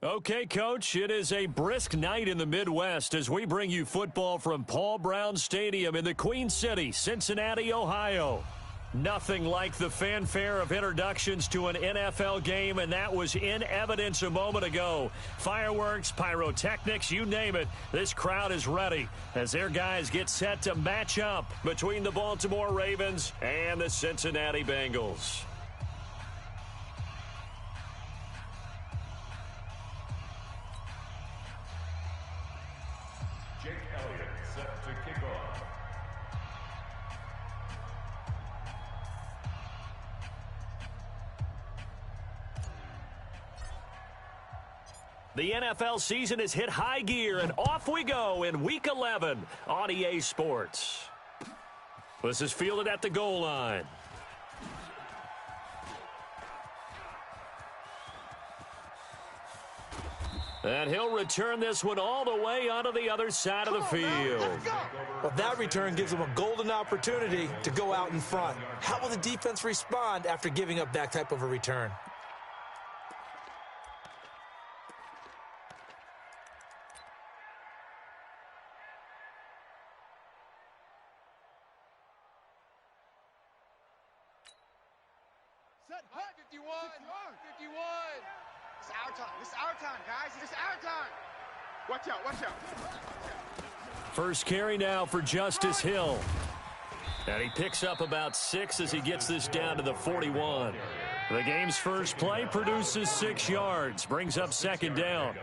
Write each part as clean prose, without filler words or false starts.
Okay, Coach, it is a brisk night in the Midwest as we bring you football from Paul Brown Stadium in the Queen City, Cincinnati, Ohio. Nothing like the fanfare of introductions to an NFL game, and that was in evidence a moment ago. Fireworks, pyrotechnics, you name it, this crowd is ready as their guys get set to match up between the Baltimore Ravens and the Cincinnati Bengals. The NFL season has hit high gear, and off we go in Week 11 on EA Sports. This is fielded at the goal line. And he'll return this one all the way onto the other side of the field. Well, that return gives them a golden opportunity to go out in front. How will the defense respond after giving up that type of a return? Set, 51, 51. It's our time. This is our time, guys. It's our time. Watch out, watch out. First carry now for Justice Hill. And he picks up about 6 as he gets this down to the 41. The game's first play produces 6 yards, brings up second down.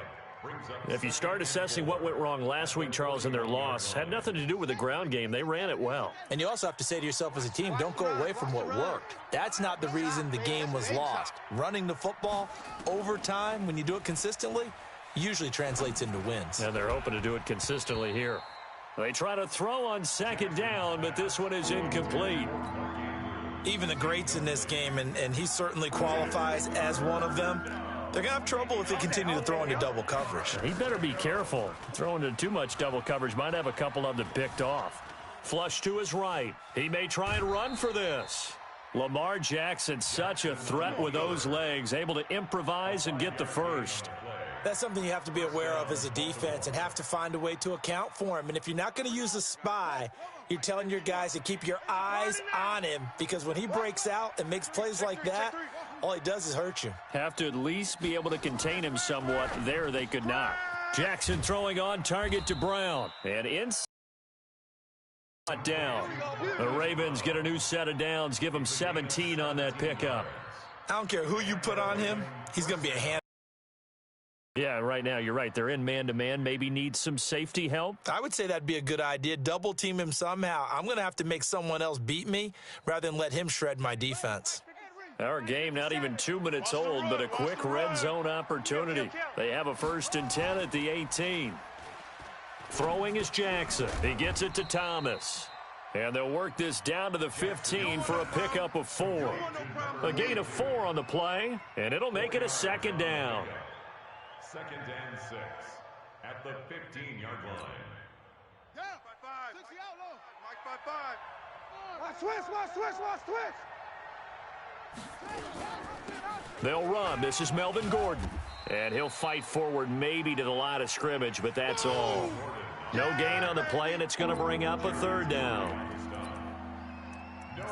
If you start assessing what went wrong last week, Charles, in their loss, had nothing to do with the ground game. They ran it well. And you also have to say to yourself as a team, don't go away from what worked. That's not the reason the game was lost. Running the football over time, when you do it consistently, usually translates into wins. And they're hoping to do it consistently here. They try to throw on second down, but this one is incomplete. Even the greats in this game, and he certainly qualifies as one of them, they're going to have trouble if they continue to throw into double coverage. He better be careful. Throwing into too much double coverage might have a couple of them picked off. Flush to his right. He may try and run for this. Lamar Jackson, such a threat with those legs, able to improvise and get the first. That's something you have to be aware of as a defense and have to find a way to account for him. And if you're not going to use a spy, you're telling your guys to keep your eyes on him, because when he breaks out and makes plays like that, all he does is hurt you. Have to at least be able to contain him somewhat. There they could not. Jackson throwing on target to Brown. And inside down. The Ravens get a new set of downs. Give him 17 on that pickup. I don't care who you put on him. He's going to be a hand. Yeah, right now you're right. They're in man-to-man. Maybe needs some safety help. I would say that'd be a good idea. Double team him somehow. I'm going to have to make someone else beat me rather than let him shred my defense. Our game not even 2 minutes old, but a quick red zone opportunity. They have a 1st and 10 at the 18. Throwing is Jackson. He gets it to Thomas. And they'll work this down to the 15 for a pickup of 4. A gain of 4 on the play, and it'll make it a second down. 2nd and 6 at the 15-yard line. Yeah, 5-5. 60 out low. Mike 5-5. Watch switch. They'll run. This is Melvin Gordon. And he'll fight forward maybe to the line of scrimmage, but that's all. No gain on the play, and it's going to bring up a 3rd down.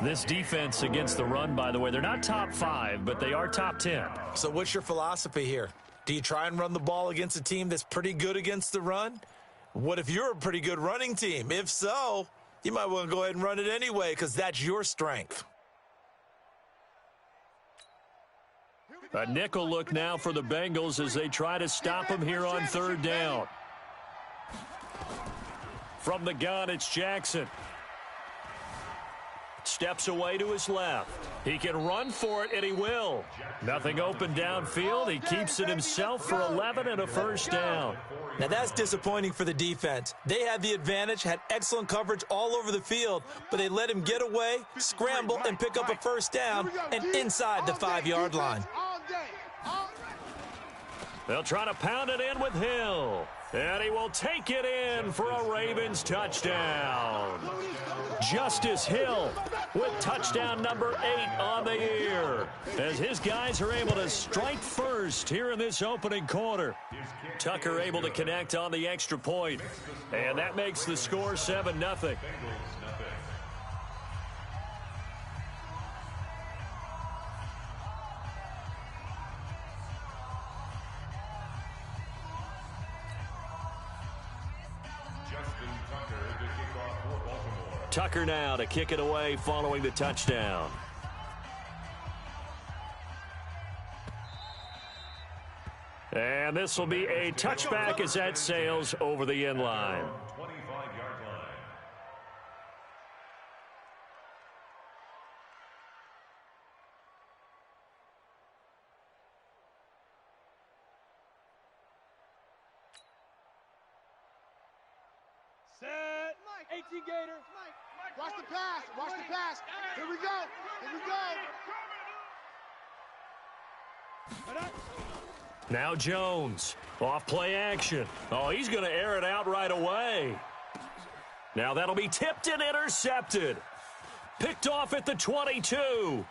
This defense against the run, by the way, they're not top 5, but they are top 10. So what's your philosophy here? Do you try and run the ball against a team that's pretty good against the run? What if you're a pretty good running team? If so, you might want to go ahead and run it anyway, because that's your strength. A nickel look now for the Bengals as they try to stop him here on 3rd down. From the gun, it's Jackson. Steps away to his left. He can run for it, and he will. Nothing open downfield. He keeps it himself for 11 and a 1st down. Now that's disappointing for the defense. They had the advantage, had excellent coverage all over the field, but they let him get away, scramble, and pick up a 1st down and inside the 5-yard line. They'll try to pound it in with Hill. And he will take it in for a Ravens touchdown. Justice Hill with touchdown number 8 on the year, as his guys are able to strike first here in this opening quarter. Tucker able to connect on the extra point, and that makes the score 7-0. Tucker now to kick it away following the touchdown. And this will be a touchback as that sails over the end line. 25-yard line. Set. 18 Gator. Watch the pass. Watch the pass. Here we go. Here we go. Now Jones, off play action. Oh, he's going to air it out right away. Now that'll be tipped and intercepted. Picked off at the 22.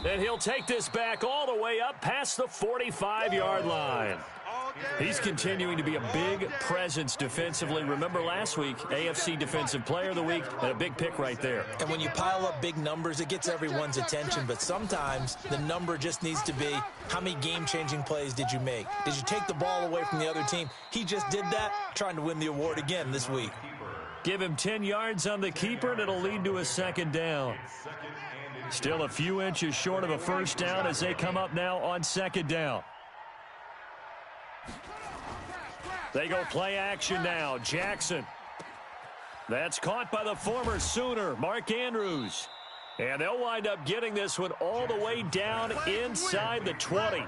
And he'll take this back all the way up past the 45-yard line. He's continuing to be a big presence defensively. Remember last week, AFC Defensive Player of the Week, and a big pick right there. And when you pile up big numbers, it gets everyone's attention. But sometimes the number just needs to be, how many game-changing plays did you make? Did you take the ball away from the other team? He just did that, trying to win the award again this week. Give him 10 yards on the keeper, and it'll lead to a second down. Still a few inches short of a first down as they come up now on second down. They go play action now. Jackson. That's caught by the former Sooner, Mark Andrews. And they'll wind up getting this one all the way down inside the 20.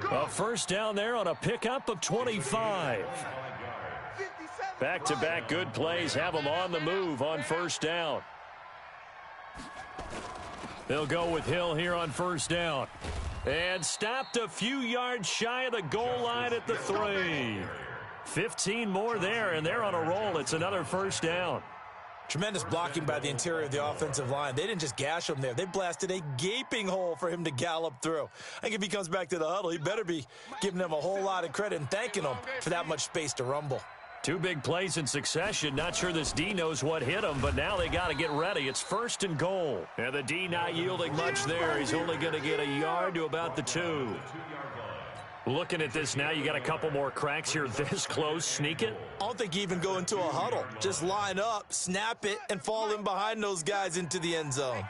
A first down there on a pickup of 25. Back-to-back good plays have them on the move on first down. They'll go with Hill here on first down. And stopped a few yards shy of the goal line at the 3. 15 more there, and they're on a roll. It's another first down. Tremendous blocking by the interior of the offensive line. They didn't just gash him there. They blasted a gaping hole for him to gallop through. I think if he comes back to the huddle, he better be giving them a whole lot of credit and thanking them for that much space to rumble. 2 big plays in succession. Not sure this D knows what hit him, but now they got to get ready. It's first and goal. And the D not yielding much there. He's only going to get a yard to about the 2. Looking at this now, you got a couple more cracks here this close. Sneak it. I don't think you even go into a huddle. Just line up, snap it, and fall in behind those guys into the end zone.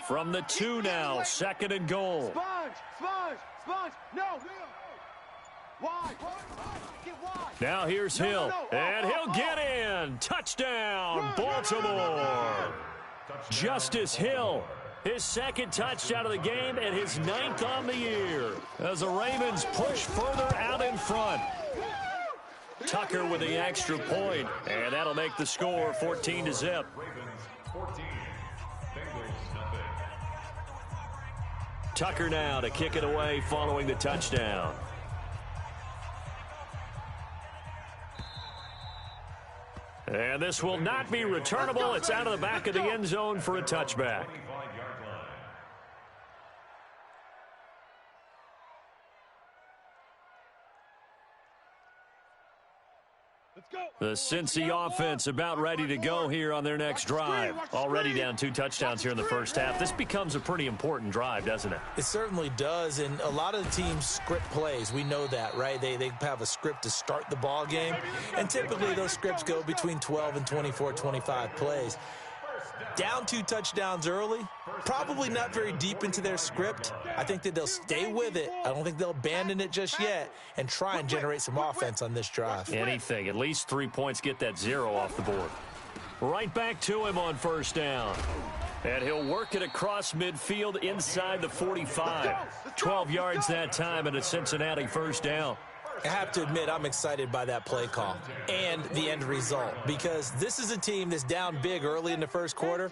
From the 2 now, second and goal. Sponge, no. Wide. Get wide. Now here's Hill, and he'll get in. Touchdown, Baltimore. Justice Hill. His second touchdown of the game and his 9th on the year as the Ravens push further out in front. Tucker with the extra point, and that'll make the score 14-0. Ravens 14, Bengals nothing. Tucker now to kick it away following the touchdown. And this will not be returnable. It's out of the back of the end zone for a touchback. The Cincy offense about ready to go here on their next drive. Already down 2 touchdowns here in the first half. This becomes a pretty important drive, doesn't it? It certainly does, and a lot of the teams script plays. We know that, right? They have a script to start the ball game, and typically those scripts go between 12 and 24, 25 plays. Down 2 touchdowns early, probably not very deep into their script. I think that they'll stay with it. I don't think they'll abandon it just yet and try and generate some offense on this drive. Anything. At least 3 points, get that 0 off the board. Right back to him on first down. And he'll work it across midfield inside the 45. 12 yards that time and a Cincinnati first down. I have to admit, I'm excited by that play call and the end result, because this is a team that's down big early in the first quarter,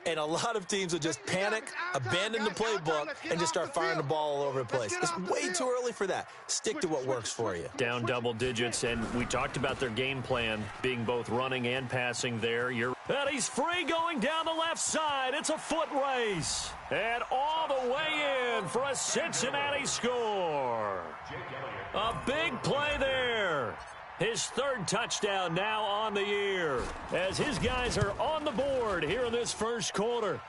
And a lot of teams will just panic, abandon the playbook, and just start firing the ball all over the place. It's way too early for that. Stick to what works for you. Down double digits, and we talked about their game plan being both running and passing there. And he's free going down the left side. It's a foot race. And all the way in for a Cincinnati score. A big play there. His third touchdown now on the year as his guys are on the board here in this first quarter.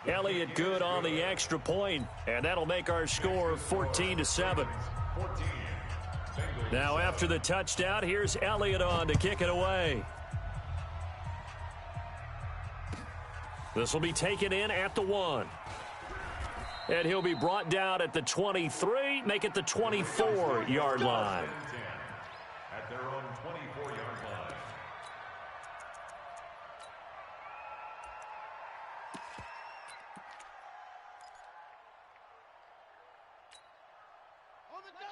Elliott good on the extra point, and that'll make our score 14-7. Now after the touchdown, here's Elliott on to kick it away. This will be taken in at the 1. And he'll be brought down at the 23, make it the 24-yard line. At their own 24-yard line.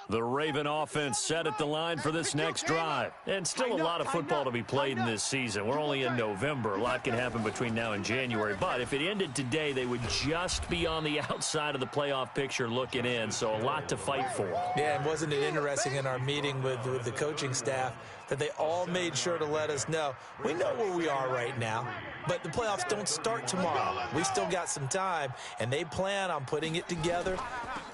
The Raven offense set at the line for this next drive. And still a lot of football to be played in this season. We're only in November. A lot can happen between now and January. But if it ended today, they would just be on the outside of the playoff picture looking in. So a lot to fight for. Yeah, and wasn't it interesting in our meeting with the coaching staff that they all made sure to let us know, we know where we are right now, but the playoffs don't start tomorrow. We still got some time, and they plan on putting it together,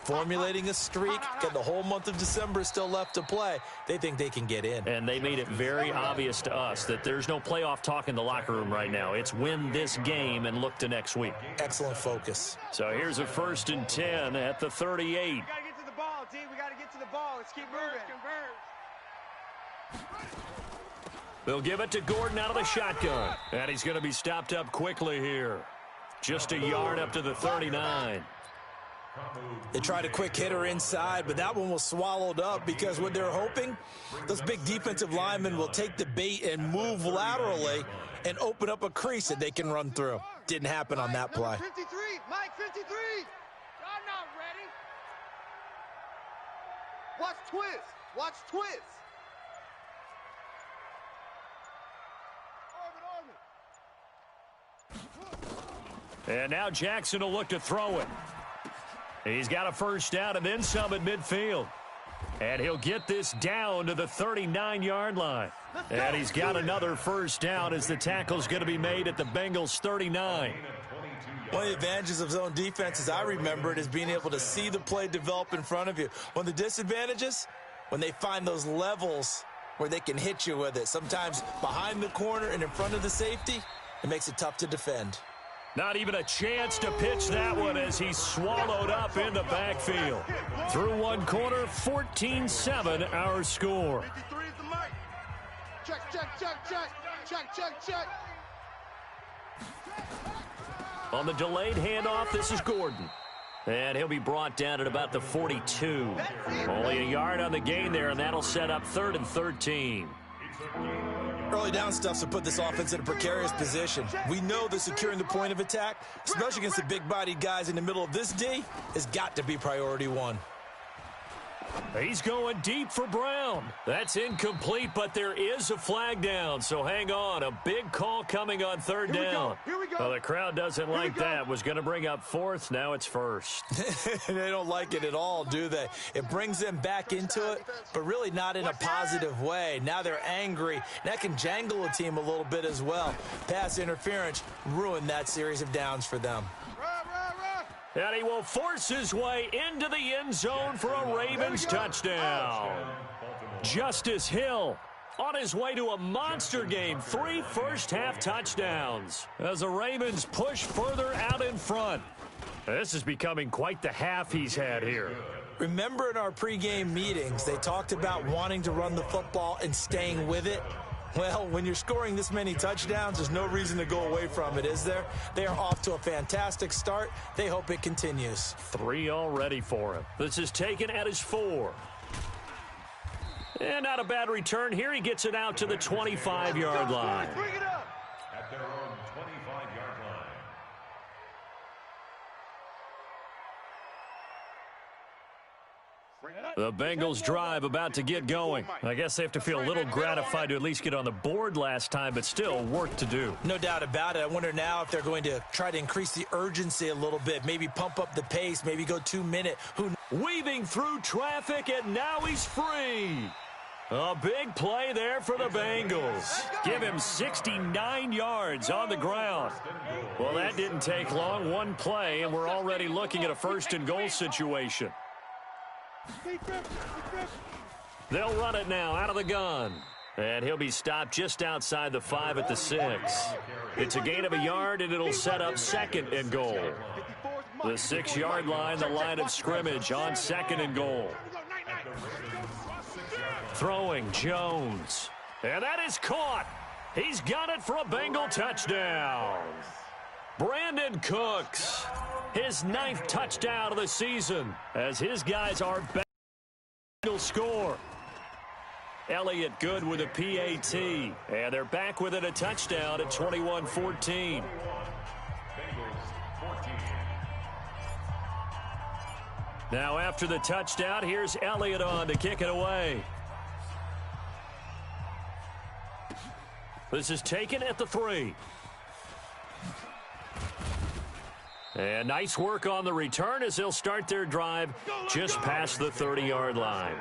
formulating a streak, got the whole month of December still left to play. They think they can get in. And they made it very obvious to us that there's no playoff talk in the locker room right now. It's win this game and look to next week. Excellent focus. So here's a 1st and 10 at the 38. We got to get to the ball, D. We got to get to the ball. Let's keep moving. They'll give it to Gordon out of the shotgun. And he's going to be stopped up quickly here. Just a yard up to the 39. They tried a quick hitter inside, but that one was swallowed up because what they're hoping, those big defensive linemen will take the bait and move laterally and open up a crease that they can run through. Didn't happen on that play. 53, Mike 53. Y'all not ready. Watch twist. Watch twist. And now Jackson will look to throw it. He's got a first down and then some at midfield. And he'll get this down to the 39-yard line. And he's got another first down as the tackle's going to be made at the Bengals 39. One of the advantages of zone defense, as I remember it, is being able to see the play develop in front of you. One of the disadvantages, when they find those levels where they can hit you with it, sometimes behind the corner and in front of the safety, it makes it tough to defend. Not even a chance to pitch that one as he's swallowed up in the backfield. Through one quarter, 14-7 our score. 53 is the mic. Check, check, check, check. Check, check, check. On the delayed handoff, this is Gordon. And he'll be brought down at about the 42. Only a yard on the gain there, and that'll set up 3rd and 13. Early down stuff to put this offense in a precarious position. We know that securing the point of attack, especially against the big-bodied guys in the middle of this D, has got to be priority one. He's going deep for Brown. That's incomplete, but there is a flag down, so hang on. A big call coming on 3rd down. Here we go. Well, the crowd doesn't like that. Was going to bring up 4th. Now it's 1st. They don't like it at all, do they? It brings them back into it, but really not in a positive way. Now they're angry. That can jangle a team a little bit as well. Pass interference ruined that series of downs for them. And he will force his way into the end zone for a Ravens touchdown. Justice Hill on his way to a monster game. 3 first-half touchdowns as the Ravens push further out in front. This is becoming quite the half he's had here. Remember in our pregame meetings, they talked about wanting to run the football and staying with it? Well, when you're scoring this many touchdowns, there's no reason to go away from it, is there? They are off to a fantastic start. They hope it continues. 3 already for him. This is taken at his 4. And not a bad return here. He gets it out to the 25-yard line. Bring it up. At their own 25-yard line. The Bengals drive about to get going. I guess they have to feel a little gratified to at least get on the board last time, but still work to do. No doubt about it. I wonder now if they're going to try to increase the urgency a little bit, maybe pump up the pace, maybe go 2-minute. Weaving through traffic, and now he's free. A big play there for the Bengals. Give him 69 yards on the ground. Well, that didn't take long. One play, and we're already looking at a first-and-goal situation. They'll run it now out of the gun. And he'll be stopped just outside the 5 at the 6. It's a gain of a yard, and it'll set up second and goal. The 6-yard line, the line of scrimmage on second and goal. Throwing Jones. And that is caught. He's got it for a Bengal touchdown. Brandon Cooks, his 9th touchdown of the season, as his guys are back. Score. Elliott good with a PAT, and they're back within a touchdown at 21-14. Now after the touchdown, here's Elliott on to kick it away. This is taken at the 3. And nice work on the return as they'll start their drive just past the 30-yard line.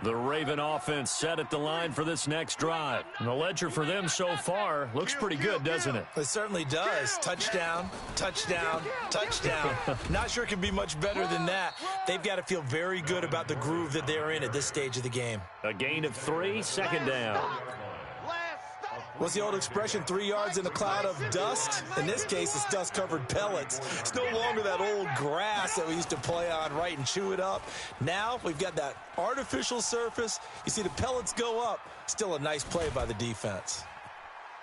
The Raven offense set at the line for this next drive. And the ledger for them so far looks pretty good, doesn't it? It certainly does. Touchdown, touchdown, touchdown. Not sure it can be much better than that. They've got to feel very good about the groove that they're in at this stage of the game. A gain of 3, second down. What's the old expression, 3 yards in a cloud of dust? In this case, it's dust-covered pellets. It's no longer that old grass that we used to play on, right, and chew it up. Now we've got that artificial surface. You see the pellets go up. Still a nice play by the defense.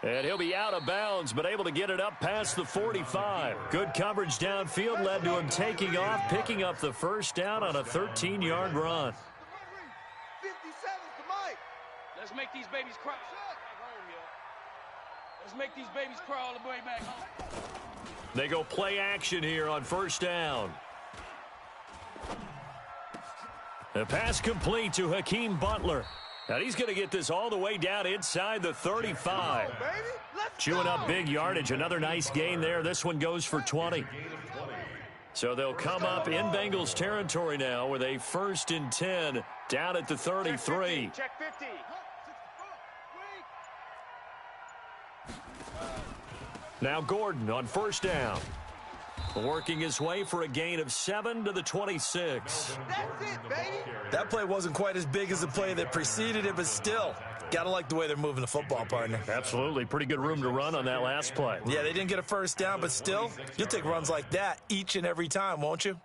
And he'll be out of bounds, but able to get it up past the 45. Good coverage downfield led to him taking off, picking up the first down on a 13-yard run. 57's the mic. Let's make these babies cry. Let's make these babies cry all the way back home. They go play action here on first down. The pass complete to Hakeem Butler. And he's going to get this all the way down inside the 35. Chewing up big yardage. Another nice gain there. This one goes for 20. So they'll come up in Bengals territory now with a 1st and 10 down at the 33. Check 50. Now Gordon on first down. Working his way for a gain of 7 to the 26. That's it, baby. That play wasn't quite as big as the play that preceded it, but still, got to like the way they're moving the football, partner. Absolutely. Pretty good room to run on that last play. Yeah, they didn't get a first down, but still, you'll take runs like that each and every time, won't you?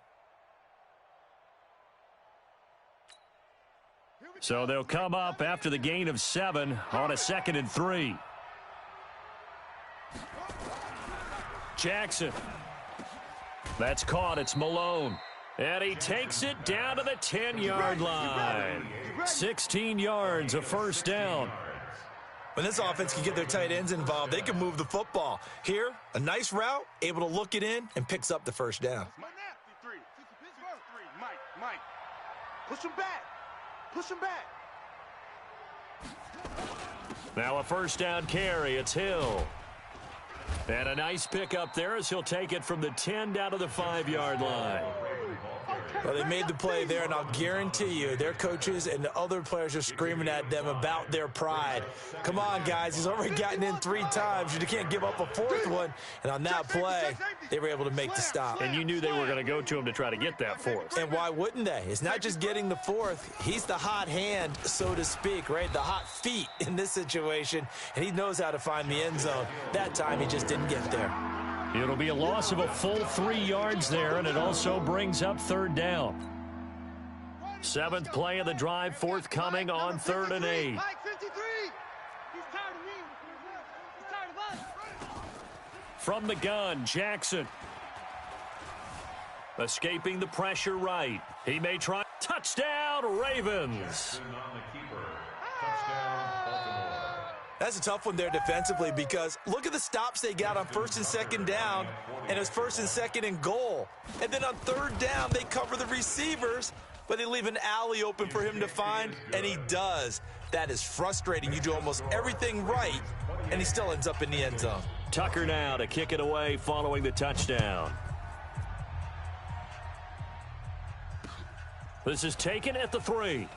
So they'll come up after the gain of 7 on a 2nd and 3. Jackson. That's caught. It's Malone. And he takes it down to the 10-yard line. 16 yards, a first down. When this offense can get their tight ends involved, they can move the football. Here, a nice route, able to look it in, and picks up the first down. Mike. Push him back. Push him back. Now a first down carry. It's Hill. And a nice pickup there as he'll take it from the 10 down to the 5-yard line. Well, they made the play there, and I'll guarantee you their coaches and the other players are screaming at them about their pride. Come on, guys. He's already gotten in 3 times. You can't give up a 4th one. And on that play, they were able to make the stop. And you knew they were going to go to him to try to get that 4th. And why wouldn't they? It's not just getting the 4th. He's the hot hand, so to speak, right? The hot feet in this situation. And he knows how to find the end zone. That time, he just didn't get there. It'll be a loss of a full 3 yards there, and it also brings up 3rd down. 7th play of the drive, forthcoming on 3rd and 8. Mike, 53. He's tired of me. He's tired of us. From the gun, Jackson. Escaping the pressure right. He may try. Touchdown, Ravens. That's a tough one there defensively because look at the stops they got on 1st and 2nd down, and it's 1st and 2nd and goal. And then on 3rd down, they cover the receivers, but they leave an alley open for him to find, and he does. That is frustrating. You do almost everything right, and he still ends up in the end zone. Tucker now to kick it away following the touchdown. This is taken at the 3.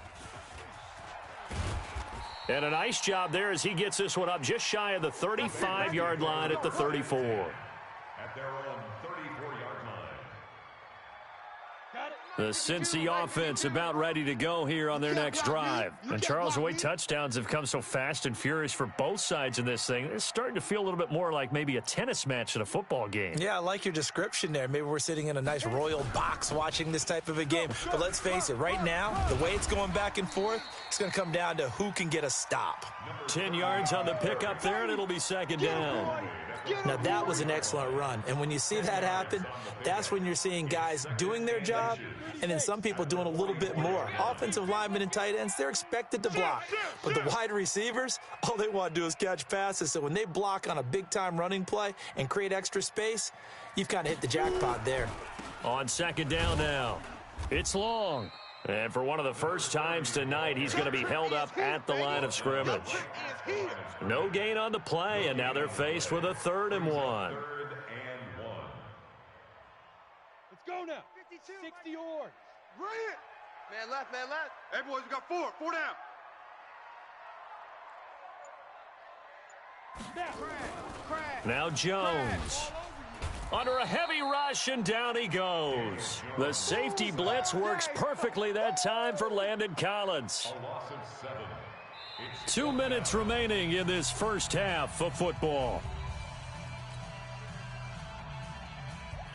And a nice job there as he gets this one up just shy of the 35-yard line at the 34. At their own 34-yard line. The Cincy offense about ready to go here on their next drive. And Charles, the way touchdowns have come so fast and furious for both sides in this thing, it's starting to feel a little bit more like maybe a tennis match in a football game. Yeah, I like your description there. Maybe we're sitting in a nice royal box watching this type of a game. But let's face it, right now, the way it's going back and forth, it's going to come down to who can get a stop. 10 yards on the pickup there, and it'll be 2nd down. Now, that was an excellent run. And when you see that happen, that's when you're seeing guys doing their job and then some people doing a little bit more. Offensive linemen and tight ends, they're expected to block. But the wide receivers, all they want to do is catch passes. So when they block on a big-time running play and create extra space, you've kind of hit the jackpot there. On 2nd down now, it's long. And for one of the first times tonight, he's going to be held up at the line of scrimmage. No gain on the play, and now they're faced with a 3rd and 1. 3rd and 1. Let's go now. 60 yards. Bring it. Man left, man left. Hey, boys, we got 4. 4 down. Now Jones. Under a heavy rush, and down he goes. The safety blitz works perfectly that time for Landon Collins. A loss of 7. 2 minutes remaining in this first half of football.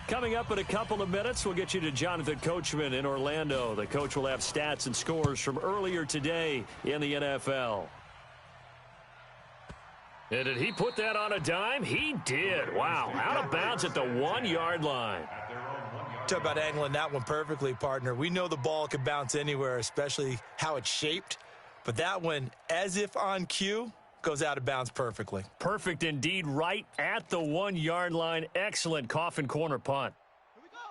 Coming up in a couple of minutes, we'll get you to Jonathan Coachman in Orlando. The coach will have stats and scores from earlier today in the NFL. And did he put that on a dime? He did. Wow, out of bounds at the 1-yard line. Talk about angling that one perfectly, partner. We know the ball can bounce anywhere, especially how it's shaped. But that one, as if on cue, goes out of bounds perfectly. Perfect indeed, right at the 1-yard line. Excellent coffin corner punt.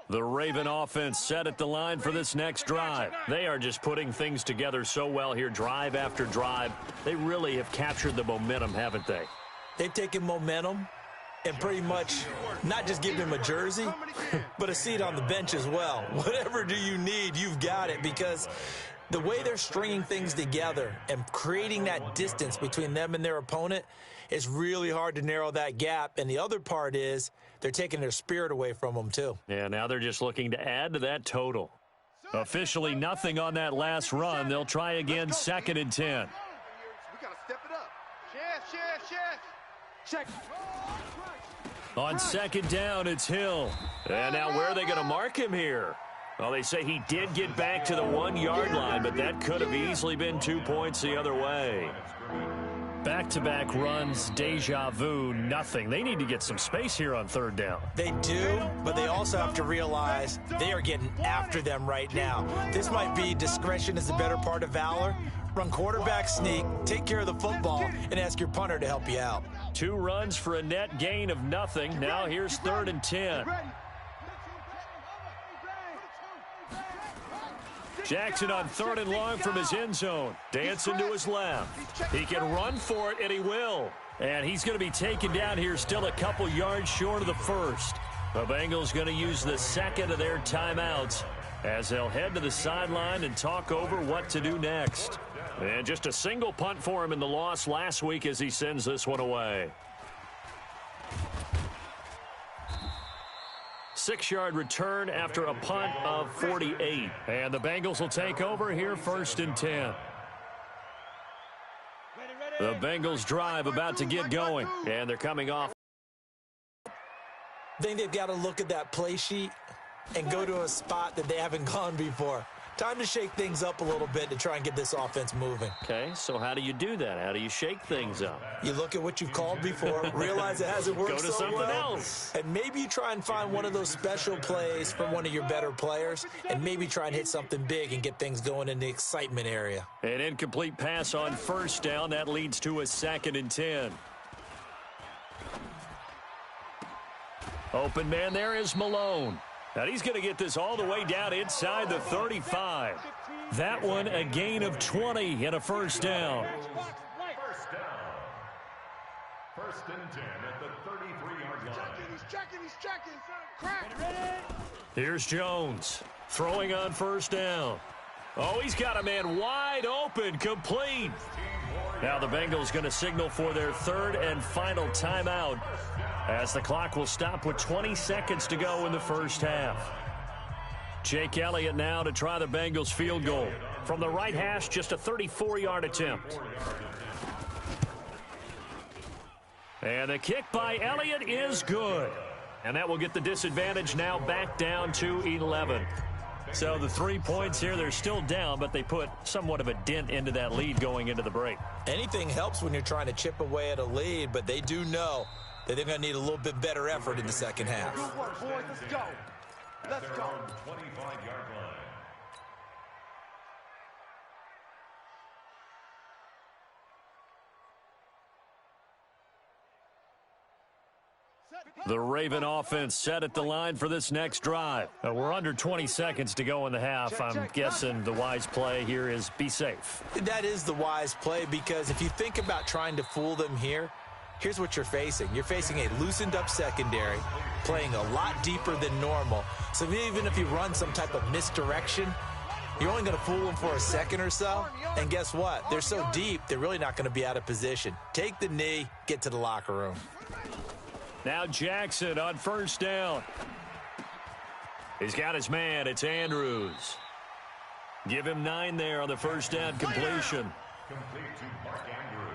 The Raven offense set at the line for this next drive. They are just putting things together so well here, drive after drive. They really have captured the momentum, haven't they? They've taken momentum and pretty much not just given him a jersey, but a seat on the bench as well. Whatever do you need, you've got it, because the way they're stringing things together and creating that distance between them and their opponent is really hard to narrow that gap. And the other part is they're taking their spirit away from them, too. Yeah, now they're just looking to add to that total. Officially nothing on that last run. They'll try again, 2nd and 10. We got to step it up. Check. On 2nd down, it's Hill. And now where are they going to mark him here? Well, they say he did get back to the 1-yard line, but that could have easily been 2 points the other way. Back-to-back runs, deja vu, nothing. They need to get some space here on 3rd down. They do, but they also have to realize they are getting after them right now. This might be discretion is the better part of valor. Run quarterback sneak, take care of the football, and ask your punter to help you out. 2 runs for a net gain of nothing. Now here's 3rd and 10. Jackson on 3rd and long from his end zone. Dancing to his left. He can run for it, and he will. And he's going to be taken down here still a couple yards short of the 1st. The Bengals going to use the 2nd of their timeouts as they'll head to the sideline and talk over what to do next. And just a single punt for him in the loss last week as he sends this one away. 6-yard return after a punt of 48. And the Bengals will take over here 1st and 10. The Bengals drive about to get going, and they're coming off. I think they've got to look at that play sheet and go to a spot that they haven't gone before. Time to shake things up a little bit to try and get this offense moving. Okay, so how do you do that? How do you shake things up? You look at what you've called before, realize it hasn't worked Go to so something well, else. and maybe you try and find one of those special plays from one of your better players, and maybe try and hit something big and get things going in the excitement area. An incomplete pass on first down. That leads to a 2nd and 10. Open man there is Malone. And he's going to get this all the way down inside the 35. That one a gain of 20 and a first down. First down. 1st and 10 at the 33-yard line. He's checking. Crack. Here's Jones throwing on first down. Oh, he's got a man wide open, complete. Now the Bengals going to signal for their 3rd and final timeout, as the clock will stop with 20 seconds to go in the first half. Jake Elliott now to try the Bengals field goal. From the right hash, just a 34-yard attempt. And the kick by Elliott is good. And that will get the disadvantage now back down to 11. So the 3 points here, they're still down, but they put somewhat of a dent into that lead going into the break. Anything helps when you're trying to chip away at a lead, but they do know that they're going to need a little bit better effort in the second half. Good work, boys. Let's go. Let's go. 25-yard line. The Raven offense set at the line for this next drive. We're under 20 seconds to go in the half. I'm guessing the wise play here is be safe. That is the wise play, because if you think about trying to fool them here, here's what you're facing. You're facing a loosened up secondary, playing a lot deeper than normal. So even if you run some type of misdirection, you're only going to fool them for a second or so. And guess what? They're so deep, they're really not going to be out of position. Take the knee, get to the locker room. Now Jackson on first down. He's got his man. It's Andrews. Give him 9 there on the first down completion. Complete to Mark Andrews.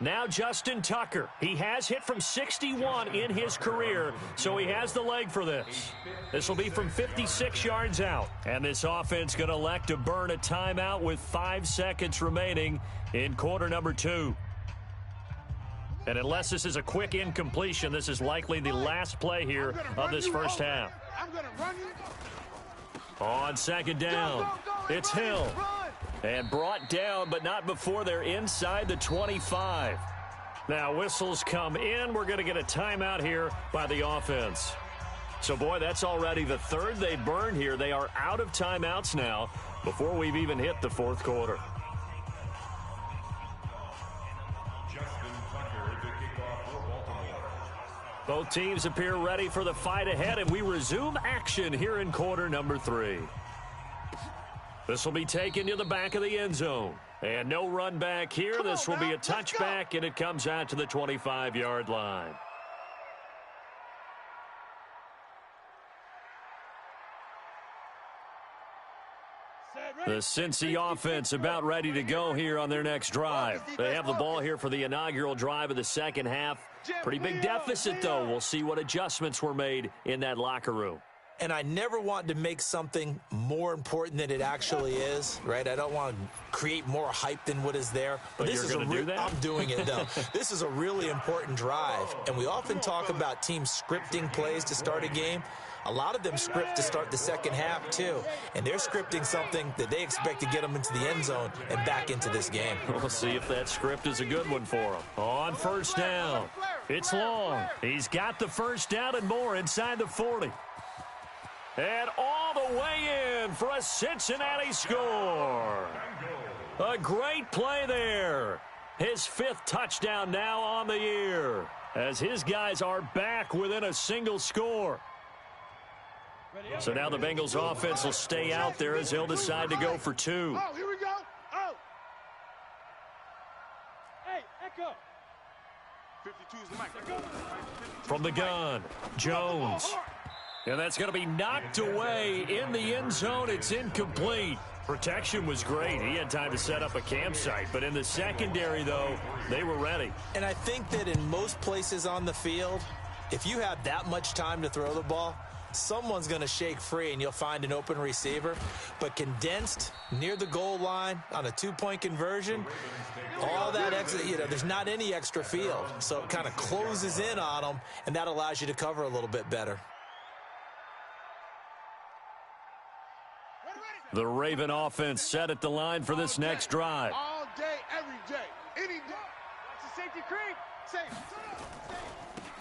Now Justin Tucker. He has hit from 61 in his career, so he has the leg for this. This will be from 56 yards out. And this offense going to elect to burn a timeout with 5 seconds remaining in quarter number 2. And unless this is a quick incompletion, this is likely the last play here of this first half. I'm going to run you. On second down, it's Hill. And brought down, but not before they're inside the 25. Now whistles come in. We're going to get a timeout here by the offense. So, boy, that's already the 3rd they burned here. They are out of timeouts now before we've even hit the 4th quarter. Both teams appear ready for the fight ahead, and we resume action here in quarter number 3. This will be taken to the back of the end zone. And no run back here. This will be a touchback, and it comes out to the 25-yard line. The Cincy offense about ready to go here on their next drive. They have the ball here for the inaugural drive of the second half. Pretty big deficit, though. We'll see what adjustments were made in that locker room. And I never want to make something more important than it actually is, right? I don't want to create more hype than what is there. But this you're is going to do that? I'm doing it, though. This is a really important drive. And we often talk about teams scripting plays to start a game. A lot of them script to start the second half, too. And they're scripting something that they expect to get them into the end zone and back into this game. We'll see if that script is a good one for them. On first down, it's Long. He's got the first down and more inside the 40. And all the way in for a Cincinnati score. A great play there. His 5th touchdown now on the year, as his guys are back within a single score. So now the Bengals offense will stay out there as they'll decide to go for 2. Oh, here we go. Oh. Hey, Echo. 52 is the mic. From the gun, Jones. And that's going to be knocked away in the end zone. It's incomplete. Protection was great. He had time to set up a campsite. But in the secondary, though, they were ready. And I think that in most places on the field, if you have that much time to throw the ball, someone's going to shake free and you'll find an open receiver. But condensed near the goal line on a two-point conversion, all that extra, there's not any extra field. So it kind of closes in on them, and that allows you to cover a little bit better. The Raven offense set at the line for this next drive. All day, every day, any day. Watch the safety creep. Safe.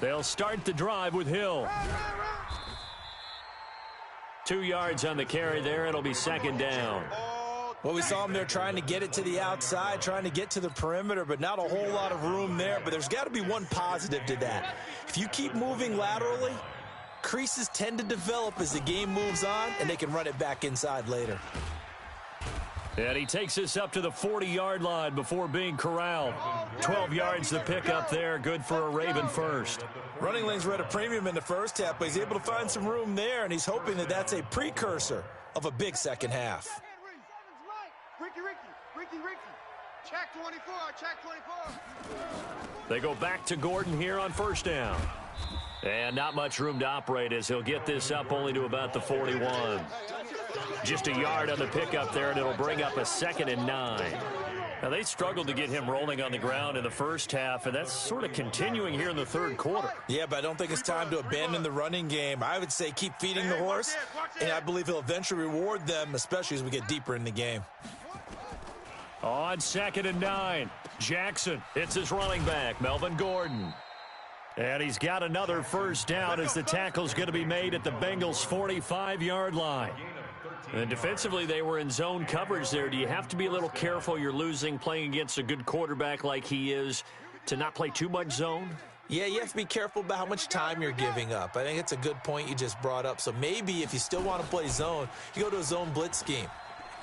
They'll start the drive with Hill. 2 yards on the carry there. It'll be second down. Well, we saw them there trying to get it to the outside, trying to get to the perimeter, but not a whole lot of room there. But there's got to be one positive to that. If you keep moving laterally, creases tend to develop as the game moves on, and they can run it back inside later. And he takes us up to the 40-yard line before being corralled. 12 yards the pickup there. Good for a Raven first. Running lanes were at a premium in the first half, but he's able to find some room there, and he's hoping that that's a precursor of a big second half. Ricky. Check 24, check 24. They go back to Gordon here on first down. And not much room to operate as he'll get this up only to about the 41. Just a yard on the pickup there, and it'll bring up a 2nd and 9. Now, they struggled to get him rolling on the ground in the first half, and that's sort of continuing here in the third quarter. Yeah, but I don't think it's time to abandon the running game. I would say keep feeding the horse, and I believe he'll eventually reward them, especially as we get deeper in the game. On 2nd and 9, Jackson hits his running back, Melvin Gordon. And he's got another first down as the tackle's going to be made at the Bengals' 45-yard line. And defensively, they were in zone coverage there. Do you have to be a little careful? You're losing playing against a good quarterback like he is to not play too much zone? Yeah, you have to be careful about how much time you're giving up. I think it's a good point you just brought up. So maybe if you still want to play zone, you go to a zone blitz scheme.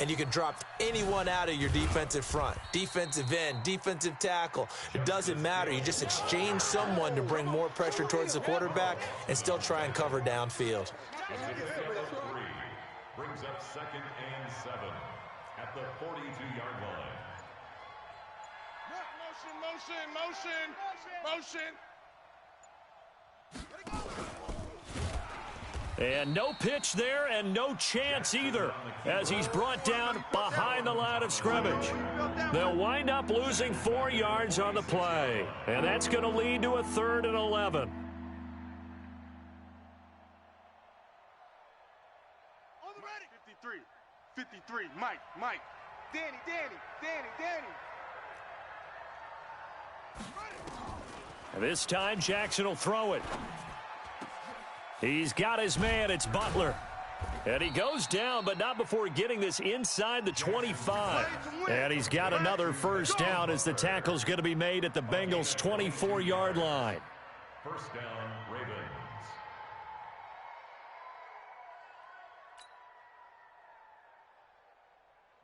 And you can drop anyone out of your defensive front, defensive end, defensive tackle. It doesn't matter. You just exchange someone to bring more pressure towards the quarterback and still try and cover downfield. Brings up 2nd and 7 at the 42-yard line. Motion. And no pitch there and no chance either as he's brought down behind the line of scrimmage. They'll wind up losing 4 yards on the play, and that's going to lead to a 3rd and 11. 53, Mike, Danny. This time Jackson will throw it. He's got his man. It's Butler. And he goes down, but not before getting this inside the 25. And he's got another first down as the tackle's going to be made at the Bengals' 24-yard line. First down, Ravens.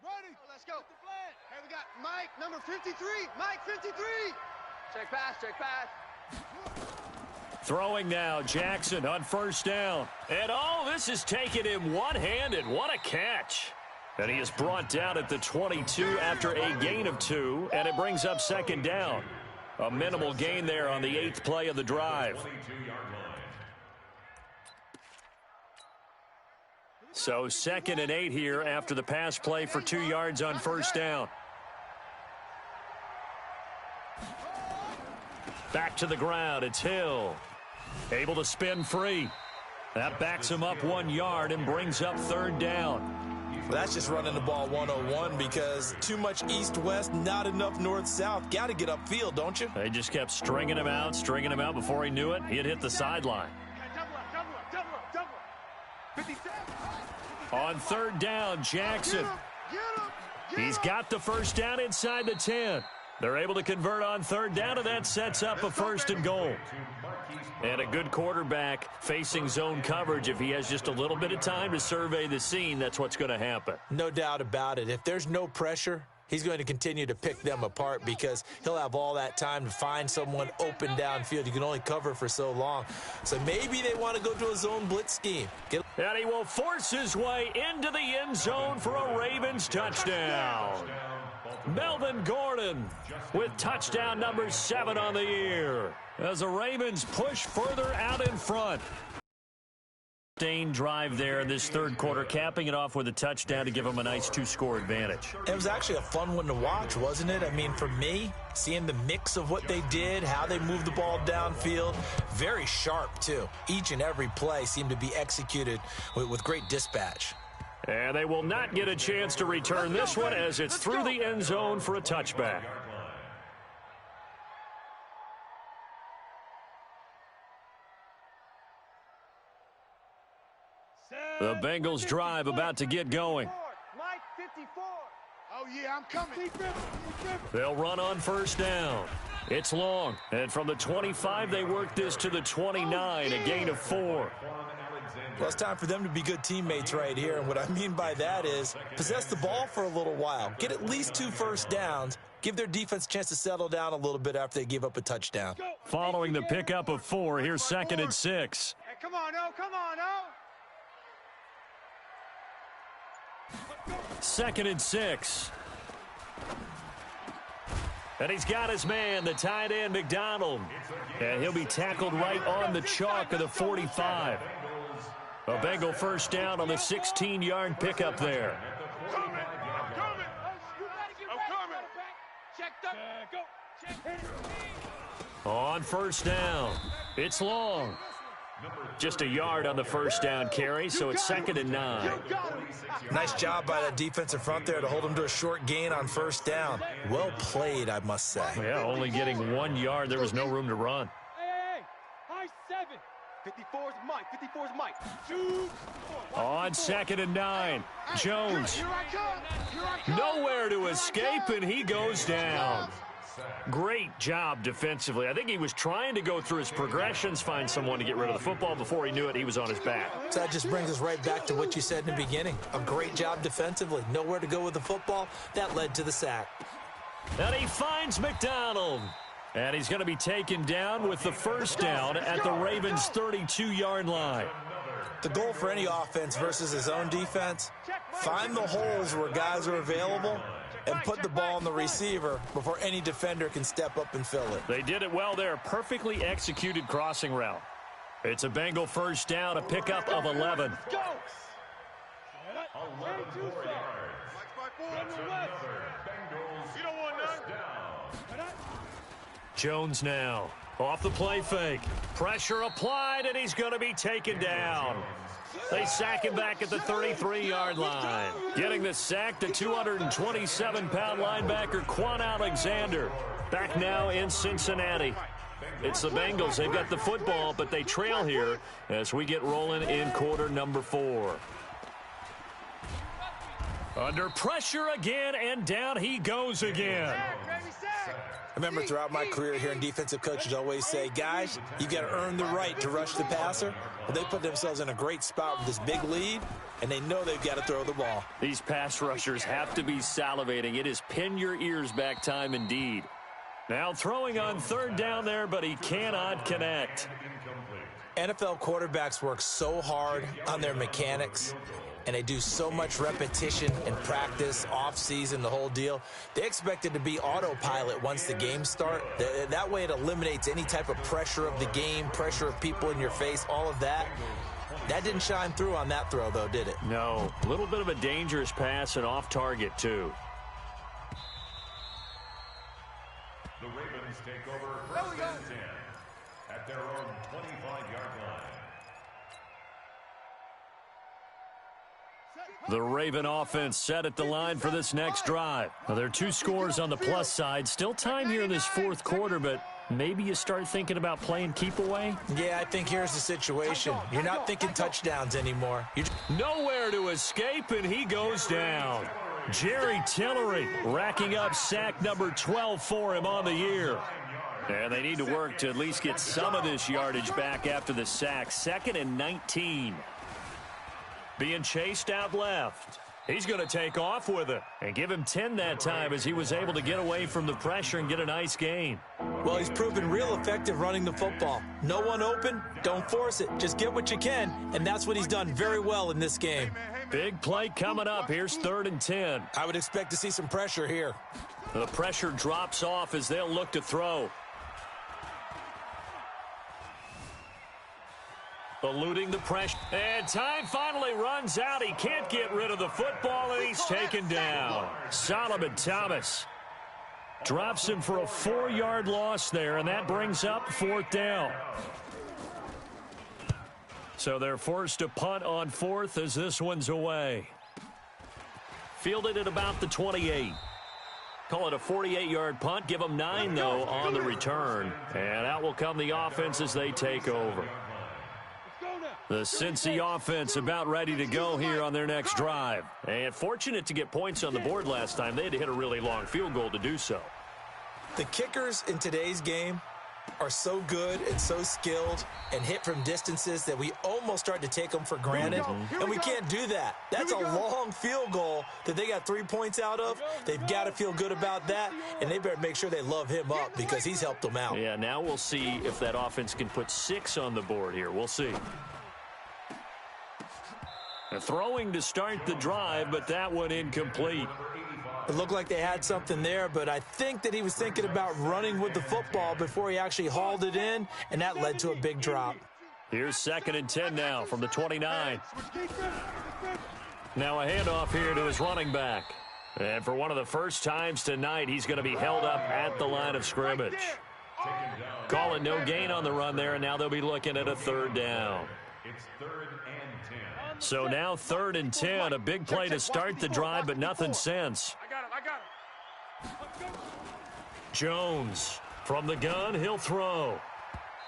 Ready. Let's go. Hey, we got Mike, number 53. Mike, 53. Check pass. Throwing now, Jackson on first down. And this is taken him one-handed. What a catch. And he is brought down at the 22 after a gain of 2, and it brings up 2nd down. A minimal gain there on the 8th play of the drive. So 2nd and 8 here after the pass play for 2 yards on first down. Back to the ground. It's Hill. Able to spin free. That backs him up 1 yard and brings up 3rd down. Well, that's just running the ball 101 because too much east-west, not enough north-south. Got to get upfield, don't you? They just kept stringing him out before he knew it. He had hit the sideline. Double up. 57. On 3rd down, Jackson. He's got the first down inside the 10. They're able to convert on 3rd down, and that sets up a 1st and goal. And a good quarterback facing zone coverage. If he has just a little bit of time to survey the scene, that's what's going to happen. No doubt about it. If there's no pressure, he's going to continue to pick them apart because he'll have all that time to find someone open downfield. You can only cover for so long. So maybe they want to go to a zone blitz scheme. And he will force his way into the end zone for a Ravens touchdown. Melvin Gordon with touchdown number 7 on the year as the Ravens push further out in front. sustained drive there in this third quarter, capping it off with a touchdown to give them a nice 2-score advantage. It was actually a fun one to watch, wasn't it? I mean, for me, seeing the mix of what they did, how they moved the ball downfield, very sharp, too. Each and every play seemed to be executed with great dispatch. And they will not get a chance to return this one as it's through the end zone for a touchback. The Bengals drive about to get going. Mike 54. Oh, yeah, I'm coming. They'll run on first down. It's long. And from the 25, they work this to the 29, a gain of 4. Well, it's time for them to be good teammates right here. And what I mean by that is possess the ball for a little while. Get at least 2 first downs. Give their defense a chance to settle down a little bit after they give up a touchdown. Following the pickup of 4, here's 2nd and 6. Hey, come on, O. Come on, O. 2nd and 6. And he's got his man, the tight end, McDonald. And he'll be tackled right on the chalk of the 45. A Bengal first down on the 16-yard pickup there. On first down, it's long. Just a yard on the first down carry, so it's 2nd and 9. Nice job by that defensive front there to hold him to a short gain on first down. Well played, I must say. Yeah, only getting 1 yard. There was no room to run. Hey, high 7. 54's Mike. 54's Mike. Shoot. On 2nd and 9, Jones. Here I come. Here I come. Nowhere to escape, and he goes down. Great job defensively. I think he was trying to go through his progressions, find someone to get rid of the football. Before he knew it, he was on his back. So that just brings us right back to what you said in the beginning. A great job defensively. Nowhere to go with the football. That led to the sack. And he finds McDonald. And he's going to be taken down with the first down at the Ravens' 32-yard line. The goal for any offense versus his own defense, find the holes where guys are available and put the ball on the receiver before any defender can step up and fill it. They did it well there. Perfectly executed crossing route. It's a Bengal first down, a pickup of 11. Go. 11 more yards. That's another Bengals You don't want first none. down. Jones now. Off the play fake. Pressure applied, and he's going to be taken down. They sack him back at the 33-yard line. Getting the sack, the 227-pound linebacker, Quan Alexander. Back now in Cincinnati. It's the Bengals. They've got the football, but they trail here as we get rolling in quarter number 4. Under pressure again, and down he goes again. I remember throughout my career here in defensive coaches always say, guys, you got to earn the right to rush the passer. But they put themselves in a great spot with this big lead, and they know they've got to throw the ball. These pass rushers have to be salivating. It is pin your ears back time indeed. Now throwing on third down there, but he cannot connect. NFL quarterbacks work so hard on their mechanics, and they do so much repetition and practice, off-season, the whole deal. They expect it to be autopilot once the games start. That way it eliminates any type of pressure of the game, pressure of people in your face, all of that. That didn't shine through on that throw, though, did it? No. A little bit of a dangerous pass and off target, too. The Ravens take over first and 10 at their own 25-yard line. The Raven offense set at the line for this next drive. Now, there are 2 scores on the plus side. Still time here in this fourth quarter, but maybe you start thinking about playing keep away? Yeah, I think here's the situation. You're not thinking touchdowns anymore. Nowhere to escape, and he goes down. Jerry Tillery racking up sack number 12 for him on the year. And they need to work to at least get some of this yardage back after the sack. 2nd and 19. Being chased out left. He's going to take off with it and give him 10 that time as he was able to get away from the pressure and get a nice gain. Well, he's proven real effective running the football. No one open, don't force it. Just get what you can, and that's what he's done very well in this game. Big play coming up. Here's 3rd and 10. I would expect to see some pressure here. The pressure drops off as they'll look to throw. eluding the pressure. And time finally runs out. He can't get rid of the football, and he's taken down. Solomon Thomas drops him for a 4-yard loss there, and that brings up 4th down. So they're forced to punt on 4th as this one's away. Fielded at about the 28. Call it a 48-yard punt. Give them 9, though, on the return. And out will come the offense as they take over. The Cincy offense about ready to go here on their next drive. And fortunate to get points on the board last time. They had to hit a really long field goal to do so. The kickers in today's game are so good and so skilled and hit from distances that we almost start to take them for granted. And we can't do that. That's a long field goal that they got 3 points out of. They've got to feel good about that, and they better make sure they love him up because he's helped them out. Yeah, now we'll see if that offense can put 6 on the board here. We'll see. Throwing to start the drive, but that one incomplete. It looked like they had something there, but I think that he was thinking about running with the football before he actually hauled it in, and that led to a big drop. Here's 2nd and 10 now from the 29. Now a handoff here to his running back. And for one of the first times tonight, he's going to be held up at the line of scrimmage. Call it no gain on the run there, and now they'll be looking at a 3rd down. It's 3rd and 10. So now 3rd and 10, a big play to start the drive, but nothing since. I got him. Jones from the gun, he'll throw.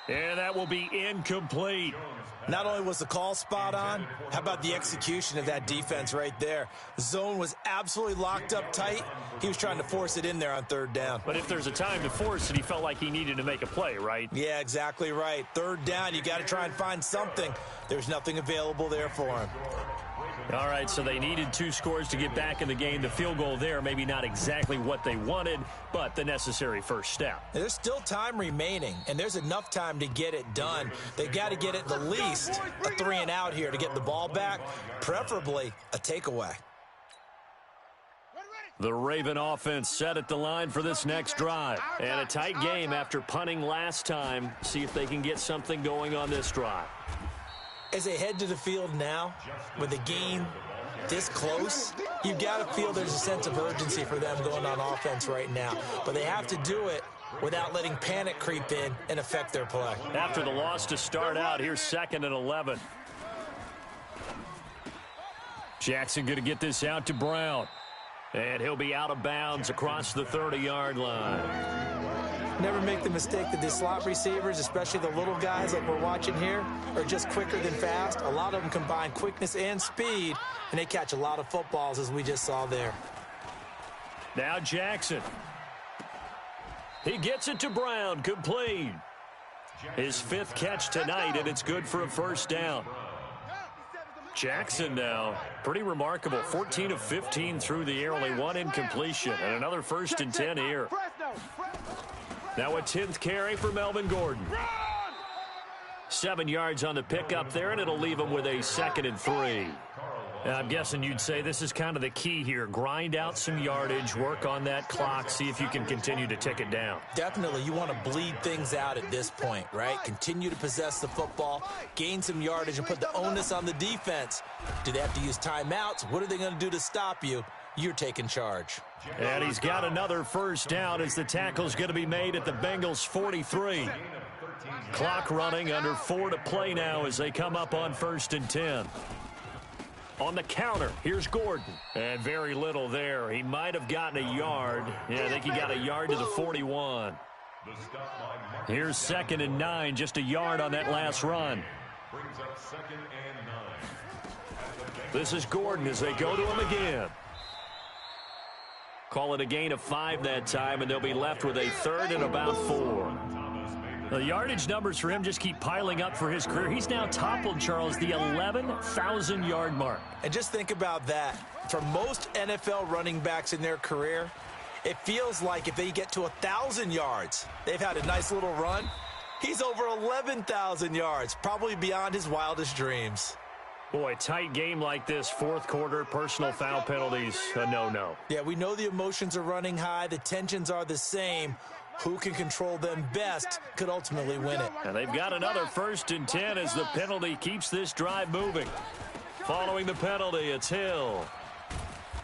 And that will be incomplete. Not only was the call spot on, how about the execution of that defense right there? The zone was absolutely locked up tight. He was trying to force it in there on 3rd down. But if there's a time to force it, he felt like he needed to make a play, right? Yeah, exactly right. 3rd down, you got to try and find something. There's nothing available there for him. All right, so they needed 2 scores to get back in the game. The field goal there, maybe not exactly what they wanted, but the necessary first step. There's still time remaining, and there's enough time to get it done. They got to get it the least a 3 and out here to get the ball back, preferably a takeaway. The Raven offense set at the line for this next drive. And a tight game after punting last time. See if they can get something going on this drive. As they head to the field now, with a game this close, you've got to feel there's a sense of urgency for them going on offense right now. But they have to do it without letting panic creep in and affect their play. After the loss to start out, here's 2nd and 11. Jackson going to get this out to Brown. And he'll be out of bounds across the 30-yard line. Never make the mistake that the slot receivers, especially the little guys like we're watching here, are just quicker than fast. A lot of them combine quickness and speed, and they catch a lot of footballs, as we just saw there. Now Jackson. He gets it to Brown, complete. His 5th catch tonight, and it's good for a 1st down. Jackson now, pretty remarkable. 14 of 15 through the air, only 1 incompletion, and another 1st and 10 here. Now a 10th carry for Melvin Gordon. 7 yards on the pickup there, and it'll leave him with a 2nd and 3. I'm guessing you'd say this is kind of the key here. Grind out some yardage, work on that clock, see if you can continue to tick it down. Definitely, you want to bleed things out at this point, right? Continue to possess the football, gain some yardage, and put the onus on the defense. Do they have to use timeouts? What are they going to do to stop you? You're taking charge. And he's got another 1st down as the tackle's going to be made at the Bengals 43. Clock running, under 4 to play now as they come up on 1st and 10. On the counter, here's Gordon. And very little there. He might have gotten a yard. Yeah, I think he got a yard to the 41. Here's 2nd and 9, just a yard on that last run. This is Gordon as they go to him again. Call it a gain of 5 that time, and they'll be left with a 3rd and about 4. The yardage numbers for him just keep piling up for his career. He's now toppled, Charles, the 11,000-yard mark. And just think about that. For most NFL running backs in their career, it feels like if they get to 1,000 yards, they've had a nice little run. He's over 11,000 yards, probably beyond his wildest dreams. Boy, tight game like this, 4th quarter, personal foul penalties, a no-no. Yeah, we know the emotions are running high. The tensions are the same. Who can control them best could ultimately win it. And they've got another 1st and 10 as the penalty keeps this drive moving. Following the penalty, it's Hill.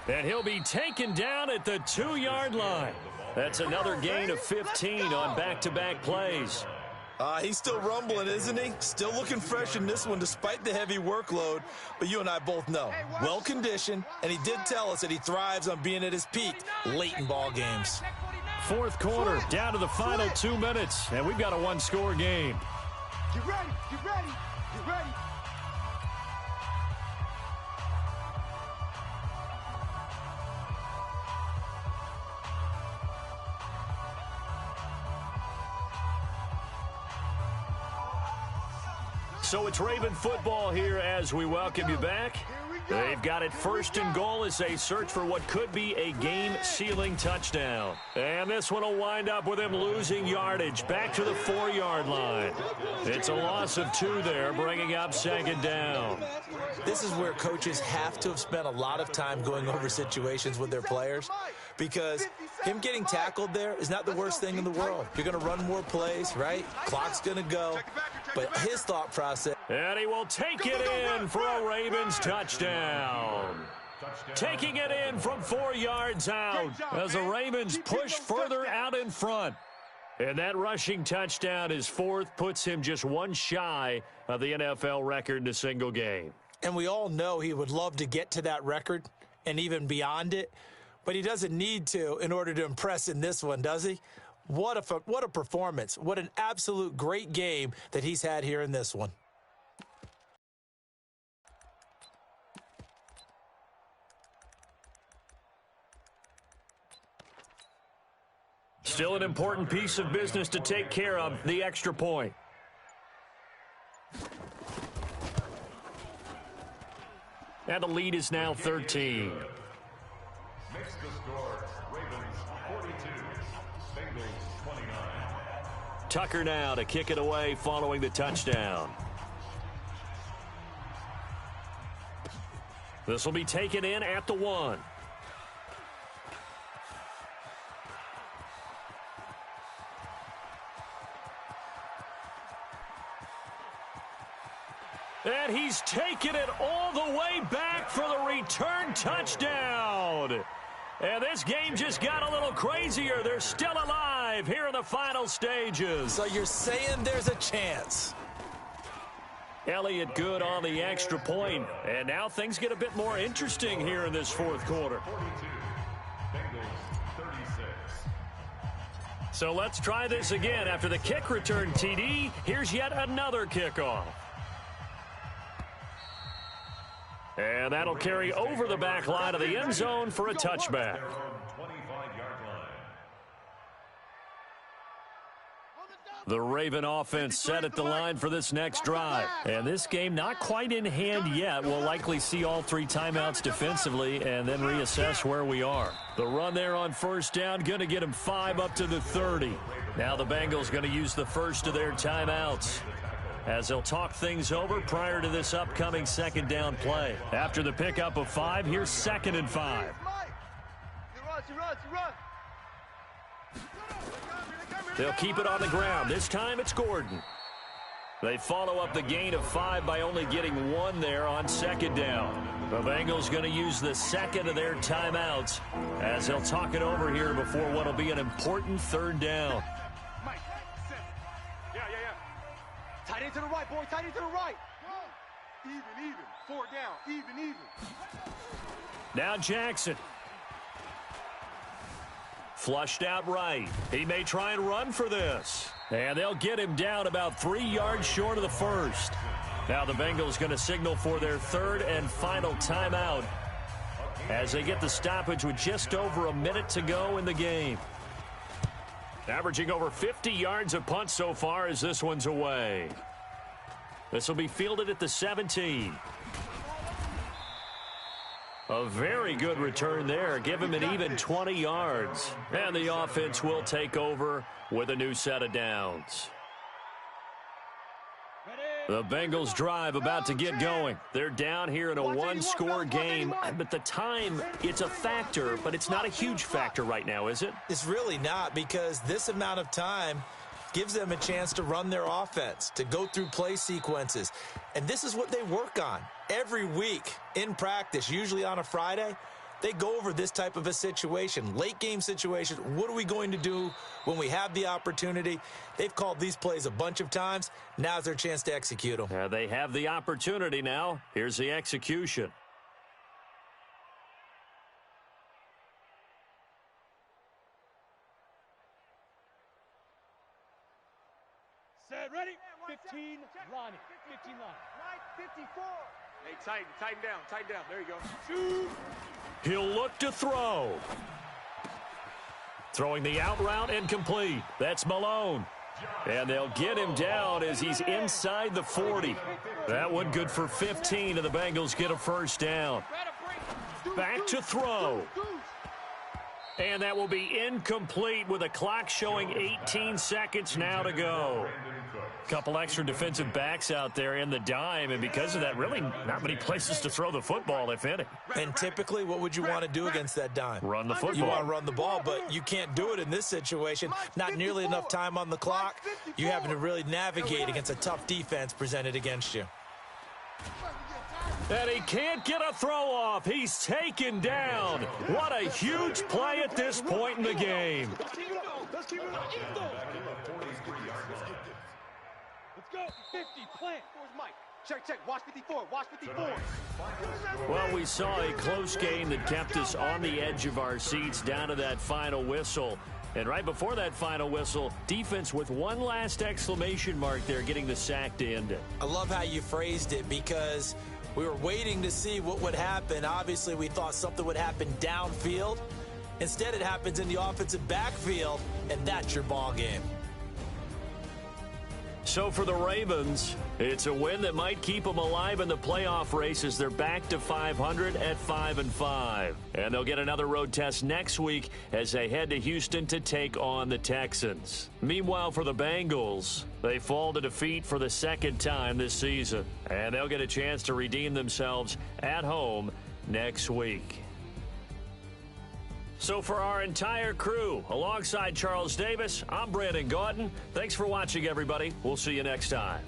And he'll be taken down at the 2-yard line. That's another gain of 15 on back-to-back plays. He's still rumbling, isn't he? Still looking fresh in this one despite the heavy workload. But you and I both know, well-conditioned, and he did tell us that he thrives on being at his peak late in ball games. 4th quarter, down to the final 2 minutes, and we've got a 1-score game. Get ready, get ready, get ready. So it's Raven football here as we welcome you back. They've got it 1st and goal as they search for what could be a game-sealing touchdown. And this one will wind up with him losing yardage back to the 4-yard line. It's a loss of 2 there, bringing up 2nd down. This is where coaches have to have spent a lot of time going over situations with their players, because him getting tackled there is not the worst thing in the world. You're going to run more plays, right? Clock's going to go. But his thought process. And he will take it in for a Ravens touchdown. Taking it in from 4 yards out as the Ravens push further out in front. And that rushing touchdown, his 4th, puts him just 1 shy of the NFL record in a single game. And we all know he would love to get to that record and even beyond it. But he doesn't need to in order to impress in this one, does he? What a performance. What an absolute great game that he's had here in this one. Still an important piece of business to take care of, the extra point. And the lead is now 13. Makes the score, Ravens 42, Bengals 29. Tucker now to kick it away following the touchdown. This will be taken in at the 1. And he's taken it all the way back for the return touchdown. And this game just got a little crazier. They're still alive here in the final stages. So you're saying there's a chance. Elliott good on the extra point. And now things get a bit more interesting here in this 4th quarter. 42, Bengals 36. So let's try this again. After the kick return TD, here's yet another kickoff. And that'll carry over the back line of the end zone for a touchback. The Raven offense set at the line for this next drive. And this game not quite in hand yet. We'll likely see all 3 timeouts defensively and then reassess where we are. The run there on 1st down, going to get him 5 up to the 30. Now the Bengals going to use the first of their timeouts as they'll talk things over prior to this upcoming 2nd down play. After the pickup of 5, here's 2nd and 5. They'll keep it on the ground. This time it's Gordon. They follow up the gain of 5 by only getting 1 there on 2nd down. The Bengals going to use the 2nd of their timeouts as they'll talk it over here before what will be an important 3rd down. Tight end to the right, boy. Tight end to the right. Even. 4 down. Even. Now Jackson. Flushed out right. He may try and run for this. And they'll get him down about 3 yards short of the 1st. Now the Bengals going to signal for their 3rd and final timeout as they get the stoppage with just over a minute to go in the game. Averaging over 50 yards a punt so far as this one's away. This will be fielded at the 17. A very good return there. Give him an even 20 yards. And the offense will take over with a new set of downs. The Bengals drive about to get going. They're down here in a one-score game, but the time, it's a factor, but it's not a huge factor right now, is it? It's really not, because this amount of time gives them a chance to run their offense, to go through play sequences. And this is what they work on every week in practice, usually on a Friday. They go over this type of a situation, late game situation. What are we going to do when we have the opportunity? They've called these plays a bunch of times. Now's their chance to execute them. They have the opportunity now. Here's the execution. Set, ready? 15, line it. 15 line. Right, 54. Hey, tighten down. There you go. Shoot. He'll look to throw. Throwing the out route and complete. That's Malone. And they'll get him down as he's inside the 40. That one good for 15, and the Bengals get a first down. Back to throw. And that will be incomplete with a clock showing 18 seconds now to go. Couple extra defensive backs out there in the dime, and because of that, really not many places to throw the football, if any. And typically, what would you want to do against that dime? Run the football. You want to run the ball, but you can't do it in this situation. Not nearly enough time on the clock. You're having to really navigate against a tough defense presented against you. And he can't get a throw off. He's taken down. What a huge play at this point in the game. Let's keep it up. Let's go. 50, plant. Where's Mike? Check. Watch 54. Watch 54. Well, we saw a close game that kept us on the edge of our seats down to that final whistle. And right before that final whistle, defense with one last exclamation mark there, getting the sack to end it. I love how you phrased it, because we were waiting to see what would happen. Obviously, we thought something would happen downfield. Instead, it happens in the offensive backfield, and that's your ball game. So for the Ravens, it's a win that might keep them alive in the playoff race as they're back to 500 at 5-5. And they'll get another road test next week as they head to Houston to take on the Texans. Meanwhile, for the Bengals, they fall to defeat for the second time this season. And they'll get a chance to redeem themselves at home next week. So for our entire crew, alongside Charles Davis, I'm Brandon Gautin. Thanks for watching, everybody. We'll see you next time.